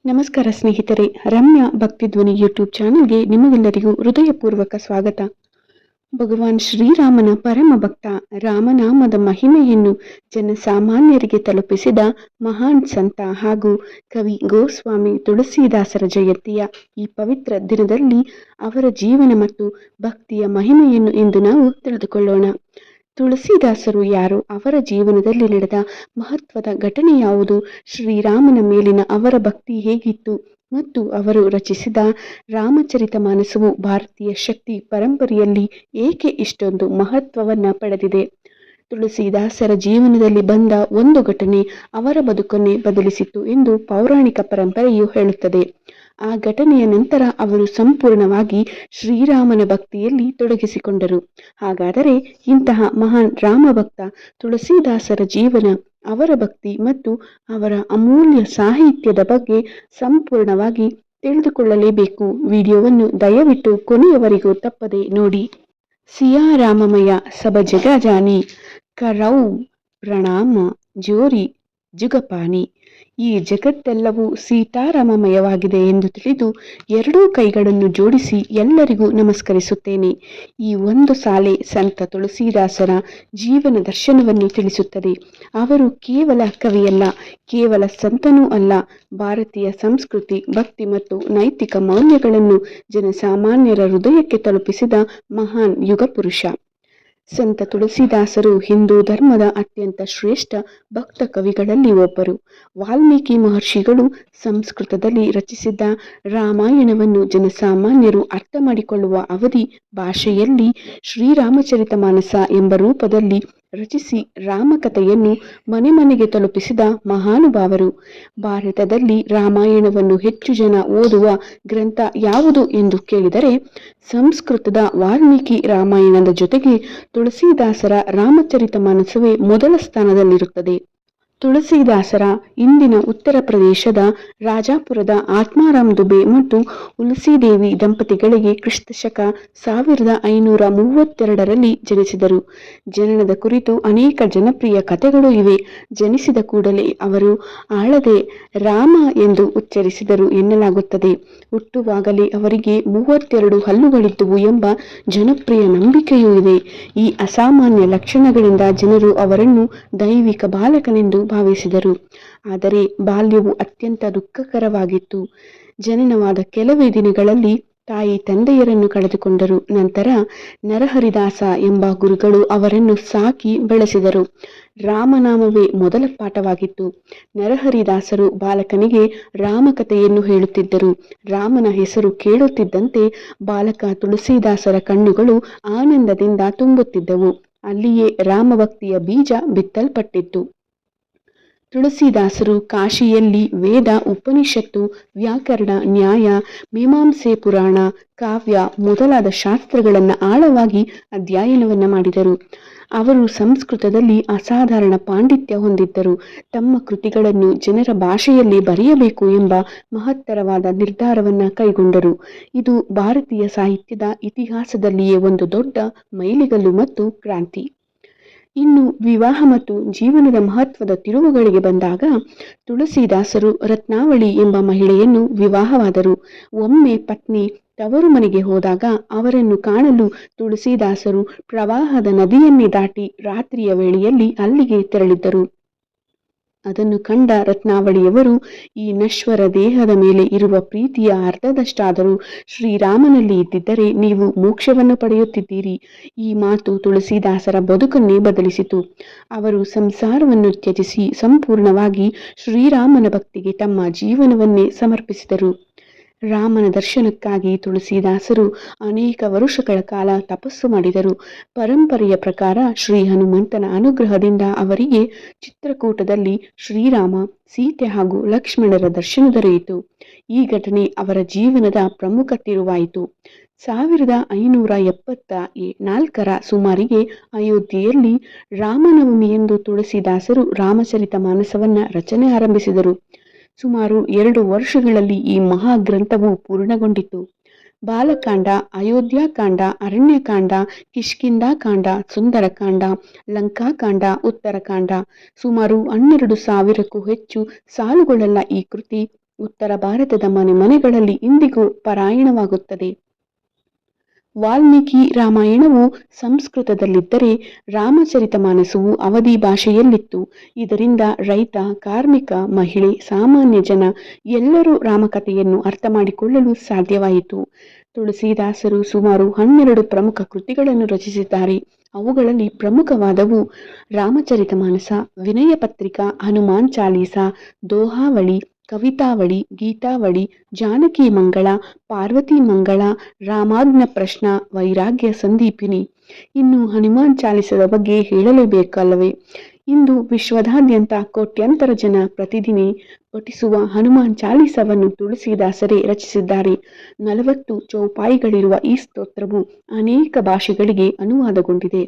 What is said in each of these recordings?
ನಮಸ್ಕಾರ ಸ್ನೇಹಿತರೆ, ರಮ್ಯಾ ಭಕ್ತಿಧ್ವನಿ ಯೂಟ್ಯೂಬ್ ಚಾನೆಲ್ಗೆ ನಿಮಗೆಲ್ಲರಿಗೂ ಹೃದಯಪೂರ್ವಕ ಸ್ವಾಗತ. ಭಗವಾನ್ ಶ್ರೀರಾಮನ ಪರಮ ಭಕ್ತ, ರಾಮನಾಮದ ಮಹಿಮೆಯನ್ನು ಜನಸಾಮಾನ್ಯರಿಗೆ ತಲುಪಿಸಿದ ಮಹಾನ್ ಸಂತ ಹಾಗೂ ಕವಿ ಗೋಸ್ವಾಮಿ ತುಳಸಿದಾಸರ ಜಯಂತಿಯ ಈ ಪವಿತ್ರ ದಿನದಲ್ಲಿ ಅವರ ಜೀವನ ಮತ್ತು ಭಕ್ತಿಯ ಮಹಿಮೆಯನ್ನು ಇಂದು ನಾವು ತಿಳಿದುಕೊಳ್ಳೋಣ. ತುಳಸಿದಾಸರು ಯಾರು? ಅವರ ಜೀವನದಲ್ಲಿ ನಡೆದ ಮಹತ್ವದ ಘಟನೆ ಯಾವುದು? ಶ್ರೀರಾಮನ ಮೇಲಿನ ಅವರ ಭಕ್ತಿ ಹೇಗಿತ್ತು? ಮತ್ತು ಅವರು ರಚಿಸಿದ ರಾಮಚರಿತಮಾನಸವು ಭಾರತೀಯ ಶಕ್ತಿ ಪರಂಪರೆಯಲ್ಲಿ ಏಕೆ ಇಷ್ಟೊಂದು ಮಹತ್ವವನ್ನ ಪಡೆದಿದೆ? ತುಳಸಿದಾಸರ ಜೀವನದಲ್ಲಿ ಬಂದ ಒಂದು ಘಟನೆ ಅವರ ಬದುಕನ್ನೇ ಬದಲಿಸಿತು ಎಂದು ಪೌರಾಣಿಕ ಪರಂಪರೆಯು ಹೇಳುತ್ತದೆ. ಆ ಘಟನೆಯ ನಂತರ ಅವರು ಸಂಪೂರ್ಣವಾಗಿ ಶ್ರೀರಾಮನ ಭಕ್ತಿಯಲ್ಲಿ ತೊಡಗಿಸಿಕೊಂಡರು. ಹಾಗಾದರೆ ಇಂತಹ ಮಹಾನ್ ರಾಮಭಕ್ತ ತುಳಸಿದಾಸರ ಜೀವನ, ಅವರ ಭಕ್ತಿ ಮತ್ತು ಅವರ ಅಮೂಲ್ಯ ಸಾಹಿತ್ಯದ ಬಗ್ಗೆ ಸಂಪೂರ್ಣವಾಗಿ ತಿಳಿದುಕೊಳ್ಳಲೇಬೇಕು. ವಿಡಿಯೋವನ್ನು ದಯವಿಟ್ಟು ಕೊನೆಯವರೆಗೂ ತಪ್ಪದೆ ನೋಡಿ. ಸಿಯಾ ರಾಮಮಯ ಸಬ ಜಗ ಜಾನಿ, ಕರೌ ಪ್ರಣಾಮ ಜೋರಿ ಜುಗಪಾನಿ. ಈ ಜಗತ್ತೆಲ್ಲವೂ ಸೀತಾರಾಮಮಯವಾಗಿದೆ ಎಂದು ತಿಳಿದು ಎರಡೂ ಕೈಗಳನ್ನು ಜೋಡಿಸಿ ಎಲ್ಲರಿಗೂ ನಮಸ್ಕರಿಸುತ್ತೇನೆ. ಈ ಒಂದು ಸಾಲೆ ಸಂತ ತುಳಸಿದಾಸರ ಜೀವನ ದರ್ಶನವನ್ನು ತಿಳಿಸುತ್ತದೆ. ಅವರು ಕೇವಲ ಕವಿಯಲ್ಲ, ಕೇವಲ ಸಂತನೂ ಅಲ್ಲ, ಭಾರತೀಯ ಸಂಸ್ಕೃತಿ, ಭಕ್ತಿ ಮತ್ತು ನೈತಿಕ ಮೌಲ್ಯಗಳನ್ನು ಜನಸಾಮಾನ್ಯರ ಹೃದಯಕ್ಕೆ ತಲುಪಿಸಿದ ಮಹಾನ್ ಯುಗ ಪುರುಷ. ಸಂತ ತುಳಸಿದಾಸರು ಹಿಂದೂ ಧರ್ಮದ ಅತ್ಯಂತ ಶ್ರೇಷ್ಠ ಭಕ್ತ ಕವಿಗಳಲ್ಲಿ ಒಬ್ಬರು. ವಾಲ್ಮೀಕಿ ಮಹರ್ಷಿಗಳು ಸಂಸ್ಕೃತದಲ್ಲಿ ರಚಿಸಿದ್ದ ರಾಮಾಯಣವನ್ನು ಜನಸಾಮಾನ್ಯರು ಅರ್ಥ ಮಾಡಿಕೊಳ್ಳುವ ಅವಧಿ ಭಾಷೆಯಲ್ಲಿ ಶ್ರೀರಾಮಚರಿತಮಾನಸ ಎಂಬ ರೂಪದಲ್ಲಿ ರಚಿಸಿ ರಾಮಕಥೆಯನ್ನು ಮನೆ ಮನೆಗೆ ತಲುಪಿಸಿದ ಮಹಾನುಭಾವರು. ಭಾರತದಲ್ಲಿ ರಾಮಾಯಣವನ್ನು ಹೆಚ್ಚು ಜನ ಓದುವ ಗ್ರಂಥ ಯಾವುದು ಎಂದು ಕೇಳಿದರೆ ಸಂಸ್ಕೃತದ ವಾಲ್ಮೀಕಿ ರಾಮಾಯಣದ ಜೊತೆಗೆ ತುಳಸಿದಾಸರ ರಾಮಚರಿತಮಾನಸವೇ ಮೊದಲ ಸ್ಥಾನದಲ್ಲಿರುತ್ತದೆ. ತುಳಸಿದಾಸರ ಇಂದಿನ ಉತ್ತರ ಪ್ರದೇಶದ ರಾಜಾಪುರದ ಆತ್ಮಾರಾಮ್ ದುಬೆ ಮತ್ತು ಉಲಸಿದೇವಿ ದಂಪತಿಗಳಿಗೆ ಕ್ರಿಸ್ತಶಕ 1532ರಲ್ಲಿ ಜನಿಸಿದರು. ಜನನದ ಕುರಿತು ಅನೇಕ ಜನಪ್ರಿಯ ಕಥೆಗಳು ಇವೆ. ಜನಿಸಿದ ಕೂಡಲೇ ಅವರು ಆಳದೆ ರಾಮ ಎಂದು ಉಚ್ಚರಿಸಿದರು ಎನ್ನಲಾಗುತ್ತದೆ. ಹುಟ್ಟುವಾಗಲೇ ಅವರಿಗೆ 32 ಹಲ್ಲುಗಳಿದ್ದುವು ಎಂಬ ಜನಪ್ರಿಯ ನಂಬಿಕೆಯೂ ಇದೆ. ಈ ಅಸಾಮಾನ್ಯ ಲಕ್ಷಣಗಳಿಂದ ಜನರು ಅವರನ್ನು ದೈವಿಕ ಬಾಲಕನೆಂದು ಭಾವಿಸಿದರು. ಆದರೆ ಬಾಲ್ಯವು ಅತ್ಯಂತ ದುಃಖಕರವಾಗಿತ್ತು. ಜನನವಾದ ಕೆಲವೇ ದಿನಗಳಲ್ಲಿ ತಾಯಿ ತಂದೆಯರನ್ನು ಕಳೆದುಕೊಂಡರು. ನಂತರ ನರಹರಿದಾಸ ಎಂಬ ಗುರುಗಳು ಅವರನ್ನು ಸಾಕಿ ಬೆಳೆಸಿದರು. ರಾಮನಾಮವೇ ಮೊದಲ ಪಾಠವಾಗಿತ್ತು. ನರಹರಿದಾಸರು ಬಾಲಕನಿಗೆ ರಾಮಕಥೆಯನ್ನು ಹೇಳುತ್ತಿದ್ದರು. ರಾಮನ ಹೆಸರು ಕೇಳುತ್ತಿದ್ದಂತೆ ಬಾಲಕ ತುಳಸಿದಾಸರ ಕಣ್ಣುಗಳು ಆನಂದದಿಂದ ತುಂಬುತ್ತಿದ್ದವು. ಅಲ್ಲಿಯೇ ರಾಮಭಕ್ತಿಯ ಬೀಜ ಬಿತ್ತಲ್ಪಟ್ಟಿತ್ತು. ತುಳಸಿದಾಸರು ಕಾಶಿಯಲ್ಲಿ ವೇದ, ಉಪನಿಷತ್ತು, ವ್ಯಾಕರಣ, ನ್ಯಾಯ, ಮೀಮಾಂಸೆ, ಪುರಾಣ, ಕಾವ್ಯ ಮೊದಲಾದ ಶಾಸ್ತ್ರಗಳನ್ನು ಆಳವಾಗಿ ಅಧ್ಯಯನವನ್ನ ಮಾಡಿದರು. ಅವರು ಸಂಸ್ಕೃತದಲ್ಲಿ ಅಸಾಧಾರಣ ಪಾಂಡಿತ್ಯ ಹೊಂದಿದ್ದರು. ತಮ್ಮ ಕೃತಿಗಳನ್ನು ಜನರ ಭಾಷೆಯಲ್ಲಿ ಬರೆಯಬೇಕು ಎಂಬ ಮಹತ್ತರವಾದ ನಿರ್ಧಾರವನ್ನ ಕೈಗೊಂಡರು. ಇದು ಭಾರತೀಯ ಸಾಹಿತ್ಯದ ಇತಿಹಾಸದಲ್ಲಿಯೇ ಒಂದು ದೊಡ್ಡ ಮೈಲಿಗಲ್ಲು ಮತ್ತು ಕ್ರಾಂತಿ. ಇನ್ನು ವಿವಾಹ ಮತ್ತು ಜೀವನದ ಮಹತ್ವದ ತಿರುವುಗಳಿಗೆ ಬಂದಾಗ ತುಳಸಿದಾಸರು ರತ್ನಾವಳಿ ಎಂಬ ಮಹಿಳೆಯನ್ನು ವಿವಾಹವಾದರು. ಒಮ್ಮೆ ಪತ್ನಿ ತವರು ಮನೆಗೆ ಹೋದಾಗ ಅವರನ್ನು ಕಾಣಲು ತುಳಸಿದಾಸರು ಪ್ರವಾಹದ ನದಿಯನ್ನೇ ದಾಟಿ ರಾತ್ರಿಯ ವೇಳೆಯಲ್ಲಿ ಅಲ್ಲಿಗೆ ತೆರಳಿದ್ದರು. ಅದನ್ನು ಕಂಡ ರತ್ನಾವಳಿಯವರು, ಈ ನಶ್ವರ ದೇಹದ ಮೇಲೆ ಇರುವ ಪ್ರೀತಿಯ ಅರ್ಧದಷ್ಟಾದರೂ ಶ್ರೀರಾಮನಲ್ಲಿ ಇದ್ದಿದ್ದರೆ ನೀವು ಮೋಕ್ಷವನ್ನು ಪಡೆಯುತ್ತಿದ್ದೀರಿ. ಈ ಮಾತು ತುಳಸಿದಾಸರ ಬದುಕನ್ನೇ ಬದಲಿಸಿತು. ಅವರು ಸಂಸಾರವನ್ನು ತ್ಯಜಿಸಿ ಸಂಪೂರ್ಣವಾಗಿ ಶ್ರೀರಾಮನ ಭಕ್ತಿಗೆ ತಮ್ಮ ಜೀವನವನ್ನೇ ಸಮರ್ಪಿಸಿದರು. ರಾಮನ ದರ್ಶನಕ್ಕಾಗಿ ತುಳಸಿದಾಸರು ಅನೇಕ ವರುಷಗಳ ಕಾಲ ತಪಸ್ಸು ಮಾಡಿದರು. ಪರಂಪರೆಯ ಪ್ರಕಾರ ಶ್ರೀ ಹನುಮಂತನ ಅನುಗ್ರಹದಿಂದ ಅವರಿಗೆ ಚಿತ್ರಕೂಟದಲ್ಲಿ ಶ್ರೀರಾಮ, ಸೀತೆ ಹಾಗೂ ಲಕ್ಷ್ಮಣರ ದರ್ಶನ ದೊರೆಯಿತು. ಈ ಘಟನೆ ಅವರ ಜೀವನದ ಪ್ರಮುಖ ತಿರುವಾಯಿತು. 1574ರ ಸುಮಾರಿಗೆ ಅಯೋಧ್ಯೆಯಲ್ಲಿ ರಾಮನವಮಿಯಂದು ತುಳಸಿದಾಸರು ರಾಮಚರಿತಮಾನಸವನ್ನ ರಚನೆ ಆರಂಭಿಸಿದರು. ಸುಮಾರು 2 ವರ್ಷಗಳಲ್ಲಿ ಈ ಮಹಾಗ್ರಂಥವು ಪೂರ್ಣಗೊಂಡಿತು. ಬಾಲಕಾಂಡ, ಅಯೋಧ್ಯಾಕಾಂಡ, ಅರಣ್ಯಕಾಂಡ, ಕಿಷ್ಕಿಂಧಾಕಾಂಡ, ಸುಂದರಕಾಂಡ, ಲಂಕಾಕಾಂಡ, ಉತ್ತರಕಾಂಡ ಸುಮಾರು 12,000ಕ್ಕೂ ಹೆಚ್ಚು ಸಾಲುಗಳುಳ್ಳ ಈ ಕೃತಿ ಉತ್ತರ ಭಾರತದ ಮನೆ ಮನೆಗಳಲ್ಲಿ ಇಂದಿಗೂ ಪಾರಾಯಣವಾಗುತ್ತದೆ. ವಾಲ್ಮೀಕಿ ರಾಮಾಯಣವು ಸಂಸ್ಕೃತದಲ್ಲಿದ್ದರೆ ರಾಮಚರಿತಮಾನಸವು ಅವಧಿ ಭಾಷೆಯಲ್ಲಿತ್ತು. ಇದರಿಂದ ರೈತ, ಕಾರ್ಮಿಕ, ಮಹಿಳೆ, ಸಾಮಾನ್ಯ ಜನ ಎಲ್ಲರೂ ರಾಮಕಥೆಯನ್ನು ಅರ್ಥ ಮಾಡಿಕೊಳ್ಳಲು ಸಾಧ್ಯವಾಯಿತು. ತುಳಸಿದಾಸರು ಸುಮಾರು 12 ಪ್ರಮುಖ ಕೃತಿಗಳನ್ನು ರಚಿಸಿದ್ದಾರೆ. ಅವುಗಳಲ್ಲಿ ಪ್ರಮುಖವಾದವು ರಾಮಚರಿತಮಾನಸ, ವಿನಯ ಪತ್ರಿಕಾ, ಹನುಮಾನ್ ಚಾಲೀಸ, ದೋಹಾವಳಿ, ಕವಿತಾವಳಿ, ಗೀತಾವಳಿ, ಜಾನಕಿ ಮಂಗಳ, ಪಾರ್ವತಿ ಮಂಗಳ, ರಾಮಾಜ್ಞ ಪ್ರಶ್ನ, ವೈರಾಗ್ಯ ಸಂದೀಪಿನಿ. ಇನ್ನು ಹನುಮಾನ್ ಚಾಲೀಸದ ಬಗ್ಗೆ ಹೇಳಲೇಬೇಕಲ್ಲವೇ? ಇಂದು ವಿಶ್ವದಾದ್ಯಂತ ಕೋಟ್ಯಾಂತರ ಜನ ಪ್ರತಿದಿನ ಪಠಿಸುವ ಹನುಮಾನ್ ಚಾಲೀಸವನ್ನು ತುಳಸಿದಾಸರೇ ರಚಿಸಿದ್ದಾರೆ. 40 ಚೌಪಾಯಿಗಳಿರುವ ಈ ಸ್ತೋತ್ರವು ಅನೇಕ ಭಾಷೆಗಳಿಗೆ ಅನುವಾದಗೊಂಡಿದೆ.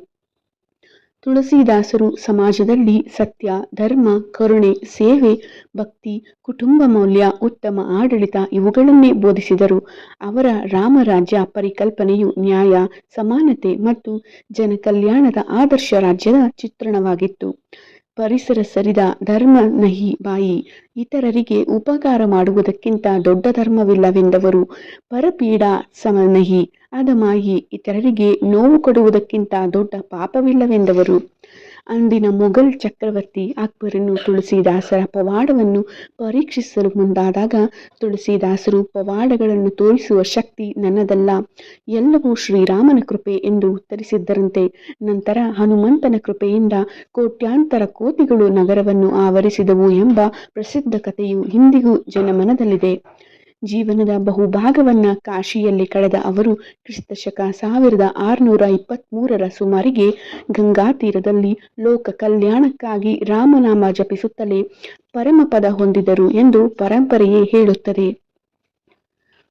ತುಳಸಿದಾಸರು ಸಮಾಜದಲ್ಲಿ ಸತ್ಯ, ಧರ್ಮ, ಕರುಣೆ, ಸೇವೆ, ಭಕ್ತಿ, ಕುಟುಂಬ ಮೌಲ್ಯ, ಉತ್ತಮ ಆಡಳಿತ ಇವುಗಳನ್ನೇ ಬೋಧಿಸಿದರು. ಅವರ ರಾಮರಾಜ್ಯ ಪರಿಕಲ್ಪನೆಯು ನ್ಯಾಯ, ಸಮಾನತೆ ಮತ್ತು ಜನಕಲ್ಯಾಣದ ಆದರ್ಶ ರಾಜ್ಯದ ಚಿತ್ರಣವಾಗಿತ್ತು. ಪರಿಸರ ಸರಿದ ಧರ್ಮ ನಹಿ ಬಾಯಿ, ಇತರರಿಗೆ ಉಪಕಾರ ಮಾಡುವುದಕ್ಕಿಂತ ದೊಡ್ಡ ಧರ್ಮವಿಲ್ಲವೆಂದವರು. ಪರಪೀಡಾ ಸಮನಹಿ, ಅದಮಾಯಿ, ಇತರರಿಗೆ ನೋವು ಕೊಡುವುದಕ್ಕಿಂತ ದೊಡ್ಡ ಪಾಪವಿಲ್ಲವೆಂದವರು. ಅಂದಿನ ಮೊಘಲ್ ಚಕ್ರವರ್ತಿ ಅಕ್ಬರನು ತುಳಸಿದಾಸರ ಪವಾಡವನ್ನು ಪರೀಕ್ಷಿಸಲು ಮುಂದಾದಾಗ ತುಳಸಿದಾಸರು ಪವಾಡಗಳನ್ನು ತೋರಿಸುವ ಶಕ್ತಿ ನನ್ನದಲ್ಲ, ಎಲ್ಲವೂ ಶ್ರೀರಾಮನ ಕೃಪೆ ಎಂದು ಉತ್ತರಿಸಿದ್ದರಂತೆ. ನಂತರ ಹನುಮಂತನ ಕೃಪೆಯಿಂದ ಕೋಟ್ಯಾಂತರ ಕೋತಿಗಳು ನಗರವನ್ನು ಆವರಿಸಿದವು ಎಂಬ ಪ್ರಸಿದ್ಧ ಕಥೆಯು ಇಂದಿಗೂ ಜನಮನದಲ್ಲಿದೆ. ಜೀವನದ ಬಹುಭಾಗವನ್ನ ಕಾಶಿಯಲ್ಲಿ ಕಳೆದ ಅವರು ಕ್ರಿಸ್ತಶಕ 1623 ಸುಮಾರಿಗೆ ಗಂಗಾ ತೀರದಲ್ಲಿ ಲೋಕ ಕಲ್ಯಾಣಕ್ಕಾಗಿ ರಾಮನಾಮ ಜಪಿಸುತ್ತಲೇ ಪರಮಪದ ಹೊಂದಿದರು ಎಂದು ಪರಂಪರೆಯೇ ಹೇಳುತ್ತದೆ.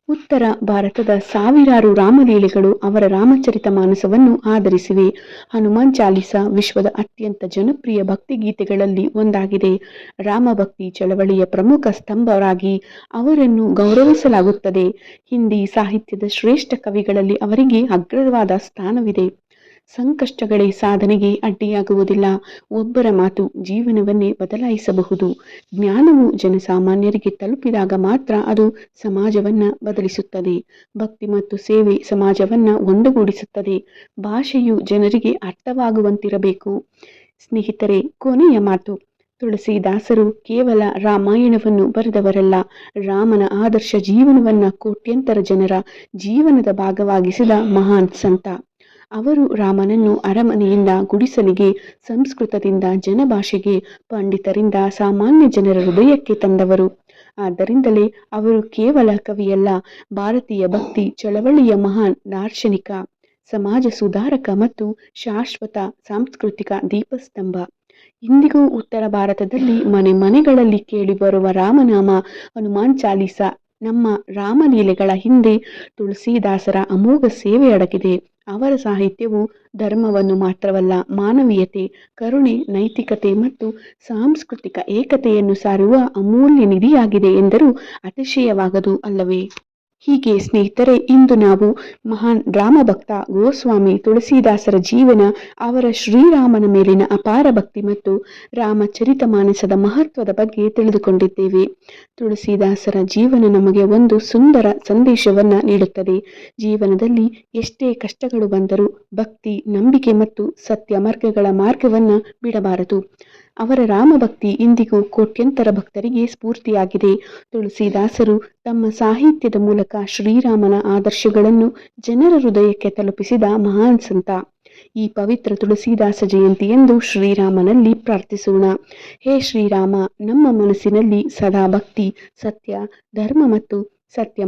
ಉತ್ತರ ಭಾರತದ ಸಾವಿರಾರು ರಾಮಲೀಲೆಗಳು ಅವರ ರಾಮಚರಿತಮಾನಸವನ್ನು ಆಧರಿಸಿವೆ. ಹನುಮಾನ್ ಚಾಲೀಸ ವಿಶ್ವದ ಅತ್ಯಂತ ಜನಪ್ರಿಯ ಭಕ್ತಿಗೀತೆಗಳಲ್ಲಿ ಒಂದಾಗಿದೆ. ರಾಮಭಕ್ತಿ ಚಳವಳಿಯ ಪ್ರಮುಖ ಸ್ತಂಭರಾಗಿ ಅವರನ್ನು ಗೌರವಿಸಲಾಗುತ್ತದೆ. ಹಿಂದಿ ಸಾಹಿತ್ಯದ ಶ್ರೇಷ್ಠ ಕವಿಗಳಲ್ಲಿ ಅವರಿಗೆ ಅಗ್ರವಾದ ಸ್ಥಾನವಿದೆ. ಸಂಕಷ್ಟಗಳೇ ಸಾಧನೆಗೆ ಅಡ್ಡಿಯಾಗುವುದಿಲ್ಲ. ಒಬ್ಬರ ಮಾತು ಜೀವನವನ್ನೇ ಬದಲಾಯಿಸಬಹುದು. ಜ್ಞಾನವು ಜನಸಾಮಾನ್ಯರಿಗೆ ತಲುಪಿದಾಗ ಮಾತ್ರ ಅದು ಸಮಾಜವನ್ನ ಬದಲಿಸುತ್ತದೆ. ಭಕ್ತಿ ಮತ್ತು ಸೇವೆ ಸಮಾಜವನ್ನ ಒಂದುಗೂಡಿಸುತ್ತದೆ. ಭಾಷೆಯು ಜನರಿಗೆ ಅರ್ಥವಾಗುವಂತಿರಬೇಕು. ಸ್ನೇಹಿತರೆ, ಕೊನೆಯ ಮಾತು. ತುಳಸಿದಾಸರು ಕೇವಲ ರಾಮಾಯಣವನ್ನು ಬರೆದವರಲ್ಲ, ರಾಮನ ಆದರ್ಶ ಜೀವನವನ್ನ ಕೋಟ್ಯಂತರ ಜನರ ಜೀವನದ ಭಾಗವಾಗಿಸಿದ ಮಹಾನ್ ಸಂತ. ಅವರು ರಾಮನನ್ನು ಅರಮನೆಯಿಂದ ಗುಡಿಸಲಿಗೆ, ಸಂಸ್ಕೃತದಿಂದ ಜನಭಾಷೆಗೆ, ಪಂಡಿತರಿಂದ ಸಾಮಾನ್ಯ ಜನರ ಹೃದಯಕ್ಕೆ ತಂದವರು. ಆದ್ದರಿಂದಲೇ ಅವರು ಕೇವಲ ಕವಿಯಲ್ಲ, ಭಾರತೀಯ ಭಕ್ತಿ ಚಳವಳಿಯ ಮಹಾನ್ ದಾರ್ಶನಿಕ, ಸಮಾಜ ಸುಧಾರಕ ಮತ್ತು ಶಾಶ್ವತ ಸಾಂಸ್ಕೃತಿಕ ದೀಪಸ್ತಂಭ. ಇಂದಿಗೂ ಉತ್ತರ ಭಾರತದಲ್ಲಿ ಮನೆ ಮನೆಗಳಲ್ಲಿ ಕೇಳಿಬರುವ ರಾಮನಾಮ, ಹನುಮಾನ್ ಚಾಲೀಸ. ನಮ್ಮ ರಾಮಲೀಲೆಗಳ ಹಿಂದೆ ತುಳಸಿದಾಸರ ಅಮೋಘ ಸೇವೆ ಅಡಗಿದೆ. ಅವರ ಸಾಹಿತ್ಯವು ಧರ್ಮವನ್ನು ಮಾತ್ರವಲ್ಲ, ಮಾನವೀಯತೆ, ಕರುಣೆ, ನೈತಿಕತೆ ಮತ್ತು ಸಾಂಸ್ಕೃತಿಕ ಏಕತೆಯನ್ನು ಸಾರುವ ಅಮೂಲ್ಯ ನಿಧಿಯಾಗಿದೆ ಎಂದರೂ ಅತಿಶಯವಾಗದು ಅಲ್ಲವೇ? ಹೀಗೆ ಸ್ನೇಹಿತರೆ, ಇಂದು ನಾವು ಮಹಾನ್ ರಾಮಭಕ್ತ ಗೋಸ್ವಾಮಿ ತುಳಸಿದಾಸರ ಜೀವನ, ಅವರ ಶ್ರೀರಾಮನ ಮೇಲಿನ ಅಪಾರ ಭಕ್ತಿ ಮತ್ತು ರಾಮಚರಿತಮಾನಸದ ಮಹತ್ವದ ಬಗ್ಗೆ ತಿಳಿದುಕೊಂಡಿದ್ದೇವೆ. ತುಳಸಿದಾಸರ ಜೀವನ ನಮಗೆ ಒಂದು ಸುಂದರ ಸಂದೇಶವನ್ನ ನೀಡುತ್ತದೆ. ಜೀವನದಲ್ಲಿ ಎಷ್ಟೇ ಕಷ್ಟಗಳು ಬಂದರೂ ಭಕ್ತಿ, ನಂಬಿಕೆ ಮತ್ತು ಸತ್ಯ ಮಾರ್ಗವನ್ನ ಬಿಡಬಾರದು. ಅವರ ರಾಮಭಕ್ತಿ ಇಂದಿಗೂ ಕೋಟ್ಯಂತರ ಭಕ್ತರಿಗೆ ಸ್ಫೂರ್ತಿಯಾಗಿದೆ. ತುಳಸಿದಾಸರು ತಮ್ಮ ಸಾಹಿತ್ಯದ ಮೂಲಕ ಶ್ರೀರಾಮನ ಆದರ್ಶಗಳನ್ನು ಜನರ ಹೃದಯಕ್ಕೆ ತಲುಪಿಸಿದ ಮಹಾನ್ ಸಂತ. ಈ ಪವಿತ್ರ ತುಳಸಿದಾಸ ಜಯಂತಿಯಂದು ಶ್ರೀರಾಮನಲ್ಲಿ ಪ್ರಾರ್ಥಿಸೋಣ. ಹೇ ಶ್ರೀರಾಮ, ನಮ್ಮ ಮನಸ್ಸಿನಲ್ಲಿ ಸದಾ ಭಕ್ತಿ, ಸತ್ಯ, ಧರ್ಮ ಮತ್ತು ಸತ್ಯ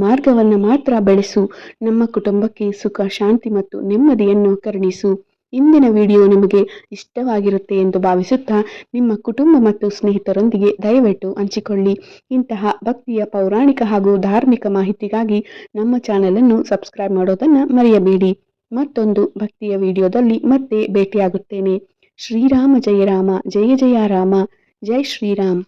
ಮಾರ್ಗವನ್ನು ಮಾತ್ರ ಬೆಳೆಸು. ನಮ್ಮ ಕುಟುಂಬಕ್ಕೆ ಸುಖ, ಶಾಂತಿ ಮತ್ತು ನೆಮ್ಮದಿಯನ್ನು ಕರುಣಿಸು. ಇಂದಿನ ವಿಡಿಯೋ ನಿಮಗೆ ಇಷ್ಟವಾಗಿರುತ್ತೆ ಎಂದು ಭಾವಿಸುತ್ತಾ ನಿಮ್ಮ ಕುಟುಂಬ ಮತ್ತು ಸ್ನೇಹಿತರೊಂದಿಗೆ ದಯವಿಟ್ಟು ಹಂಚಿಕೊಳ್ಳಿ. ಇಂತಹ ಭಕ್ತಿಯ, ಪೌರಾಣಿಕ ಹಾಗೂ ಧಾರ್ಮಿಕ ಮಾಹಿತಿಗಾಗಿ ನಮ್ಮ ಚಾನೆಲ್ ಅನ್ನು ಸಬ್ಸ್ಕ್ರೈಬ್ ಮಾಡೋದನ್ನು ಮರೆಯಬೇಡಿ. ಮತ್ತೊಂದು ಭಕ್ತಿಯ ವಿಡಿಯೋದಲ್ಲಿ ಮತ್ತೆ ಭೇಟಿಯಾಗುತ್ತೇನೆ. ಶ್ರೀರಾಮ ಜಯ ರಾಮ, ಜಯ ಜಯ ರಾಮ, ಜೈ ಶ್ರೀರಾಮ್.